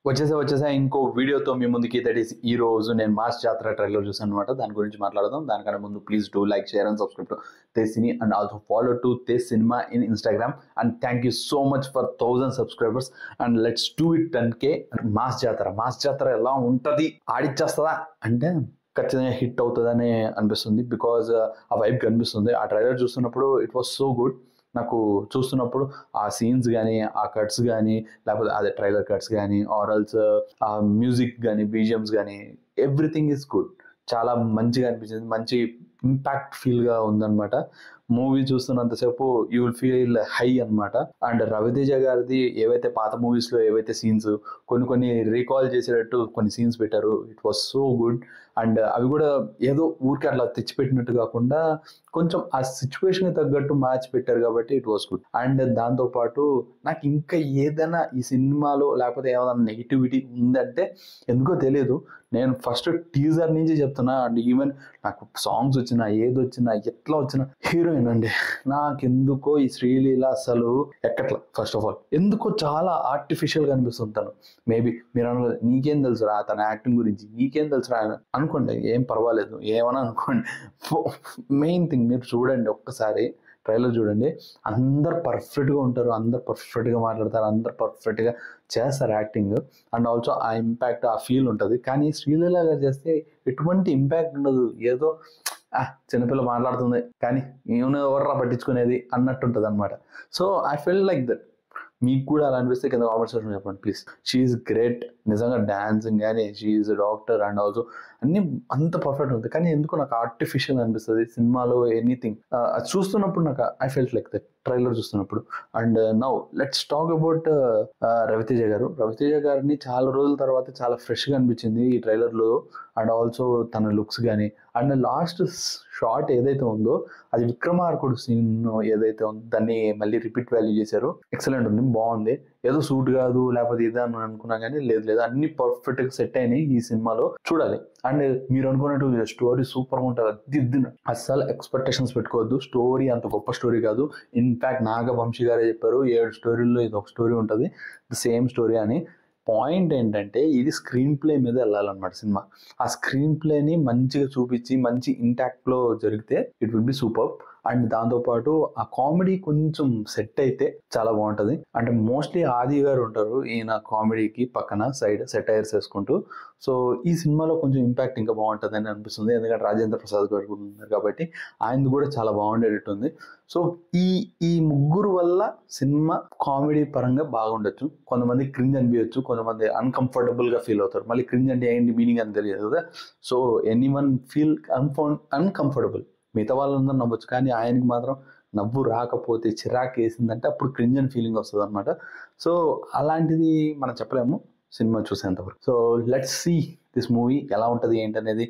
వచ్చేసా ఇంకో వీడియోతో మీ ముందుకి. దట్ ఈస్ ఈ రోజు నేను మాస్ జాతర ట్రైలర్ చూసాను అనమాట. దాని గురించి మాట్లాడదాం. దానికన్నా ముందు please do like, share and subscribe to Tej cine and also follow to Tej cinema in Instagram. And thank you so much for 1000 subscribers and let's do it 10K. Mass జాతర ఎలా ఉంటుంది, ఆడిచ్చేస్తుందా అంటే ఖచ్చితంగా హిట్ అవుతుందని అనిపిస్తుంది. బికాజ్ ఆ వైబ్ కనిపిస్తుంది. ఆ ట్రైలర్ చూస్తున్నప్పుడు ఇట్ వాస్ సో గుడ్. నాకు చూస్తున్నప్పుడు ఆ సీన్స్ కానీ, ఆ కట్స్ కానీ, లేకపోతే అదే ట్రైలర్ కట్స్ కానీ, ఆరల్స్ ఆ మ్యూజిక్ కానీ, బీజిఎమ్స్ కానీ, ఎవ్రీథింగ్ ఈజ్ గుడ్. చాలా మంచిగా అనిపించింది. మంచి ఇంపాక్ట్ ఫీల్గా ఉందన్నమాట. మూవీ చూస్తున్నంతసేపు యూ విల్ ఫీల్ హై అనమాట. అండ్ రవితేజ గారిది ఏవైతే పాత మూవీస్లో ఏవైతే సీన్స్ కొన్ని రీకాల్ చేసేటట్టు కొన్ని సీన్స్ పెట్టారు. It was so good. And అవి కూడా ఏదో ఊరికే అట్లా తెచ్చిపెట్టినట్టు కాకుండా కొంచెం ఆ సిచ్యువేషన్కి తగ్గట్టు మ్యాచ్ పెట్టారు కాబట్టి ఇట్ వాస్ గుడ్. అండ్ దాంతోపాటు నాకు ఇంకా ఏదైనా ఈ సినిమాలో లేకపోతే ఏమైనా నెగిటివిటీ ఉందంటే ఎందుకో తెలియదు, నేను ఫస్ట్ టీజర్ నుంచి చెప్తున్నా. అండ్ ఈవెన్ నాకు సాంగ్స్ వచ్చినా ఏదొచ్చినా ఎట్లా వచ్చినా హీరోయిన్ అండి నాకెందుకో ఈ శ్రీలీల అసలు ఎక్కట్లా. ఫస్ట్ ఆఫ్ ఆల్ ఎందుకో చాలా ఆర్టిఫిషియల్గా అనిపిస్తుంది తను. మేబీ మీరు అనుకో నీకేం తెలుసురా తన యాక్టింగ్ గురించి, నీకేం తెలుసురా అనుకోండి, ఏం పర్వాలేదు, ఏమన్నా అనుకోండి. మెయిన్ థింగ్ మీరు చూడండి, ఒక్కసారి ట్రైలర్ చూడండి. అందరు పర్ఫెక్ట్గా ఉంటారు, అందరు పర్ఫెక్ట్గా మాట్లాడతారు, అందరు పర్ఫెక్ట్గా చేస్తారు యాక్టింగ్. అండ్ ఆల్సో ఆ ఇంపాక్ట్, ఆ ఫీల్ ఉంటుంది. కానీ శ్రీలీల గారు చేస్తే ఎటువంటి ఇంపాక్ట్ ఉండదు. ఏదో చిన్నపిల్ల మాట్లాడుతుంది కానీ ఏమైనా ఎవర్రా పట్టించుకునేది అన్నట్టు ఉంటుంది అనమాట. So I feel like that. మీకు కూడా అలా అనిపిస్తే కింద కామెంట్ సెక్షన్ చెప్పండి ప్లీజ్. She's great. నిజంగా డాన్సింగ్ కానీ, షీఈస్ డాక్టర్ అండ్ ఆల్సో అన్నీ అంత పర్ఫెక్ట్ ఉంది. కానీ ఎందుకు నాకు ఆర్టిఫిషియల్ అనిపిస్తుంది సినిమాలో ఎనీథింగ్. అది చూస్తున్నప్పుడు నాకు I felt like that trailer చూస్తున్నప్పుడు. And now let's talk about Raviteja గారు. రవితేజ గారిని చాలా రోజుల తర్వాత చాలా ఫ్రెష్గా అనిపించింది ఈ ట్రైలర్లో. అండ్ ఆల్సో తన లుక్స్ కానీ, అండ్ లాస్ట్ షార్ట్ ఏదైతే ఉందో అది విక్రమార్కుడు సీన్ ఏదైతే ఉందో దాన్ని మళ్ళీ రిపీట్ వాల్యూ చేశారు. ఎక్సలెంట్ ఉంది, బాగుంది. ఏదో సూట్ కాదు లేకపోతే ఇదే అని అనుకున్నా కానీ లేదు అన్ని పర్ఫెక్ట్గా సెట్ అయినాయి ఈ సినిమాలో, చూడాలి. అండ్ మీరు అనుకున్నట్టు స్టోరీ సూపర్గా ఉంటుంది. దిద్దిన అస్సలు ఎక్స్పెక్టేషన్స్ పెట్టుకోవద్దు. స్టోరీ అంత గొప్ప స్టోరీ కాదు. ఇన్ఫ్యాక్ట్ నాగవంశీ గారే చెప్పారు 7 స్టోరీల్లో ఇది ఒక స్టోరీ ఉంటుంది, సేమ్ స్టోరీ అని. పాయింట్ ఏంటంటే ఇది స్క్రీన్ ప్లే మీద వెళ్ళాలన్నమాట సినిమా. ఆ స్క్రీన్ ప్లేని మంచిగా చూపించి మంచి ఇంటాక్ట్లో జరిగితే it will be super. And దాంతోపాటు ఆ కామెడీ కొంచెం సెట్ అయితే చాలా బాగుంటుంది. అంటే మోస్ట్లీ ఆది గారు ఉంటారు ఈయన కామెడీకి పక్కన సైడ్ సెటైర్స్ వేసుకుంటూ. సో ఈ సినిమాలో కొంచెం ఇంపాక్ట్ ఇంకా బాగుంటుంది అని అనిపిస్తుంది. ఎందుకంటే రాజేంద్ర ప్రసాద్ గారు కూడా ఉన్నారు కాబట్టి ఆయనది కూడా చాలా బాగుండేటట్టు ఉంది. సో ఈ ముగ్గురు వల్ల సినిమా కామెడీ పరంగా బాగుండొచ్చు. కొంతమంది క్రింజ్ అనిపించచ్చు, కొంతమంది అన్కంఫర్టబుల్గా ఫీల్ అవుతారు. మళ్ళీ క్రింజ్ అంటే ఏంటి మీనింగ్ అని తెలియదు కదా. So anyone feel uncomfortable. మిగతా వాళ్ళందరూ నవ్వచ్చు కానీ ఆయనకి మాత్రం నవ్వు రాకపోతే చిరాకు వేసిందంటే అప్పుడు క్రింజ్ అని ఫీలింగ్ వస్తుంది అనమాట. సో అలాంటిది మనం చెప్పలేము సినిమా చూసేంతవరకు. So let's see this movie ఎలా ఉంటుంది ఏంటనేది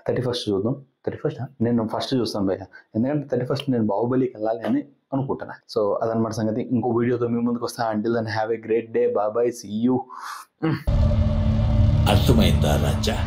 31st చూద్దాం. 31st నేను ఫస్ట్ చూస్తాను భయ్య, ఎందుకంటే 31st నేను బాహుబలికి వెళ్ళాలి అని అనుకుంటున్నా. సో అదనమాట సంగతి. ఇంకో వీడియోతో మీ ముందుకు వస్తా. Until then have a great day. Bye, see you. అర్థమైందా రాజా?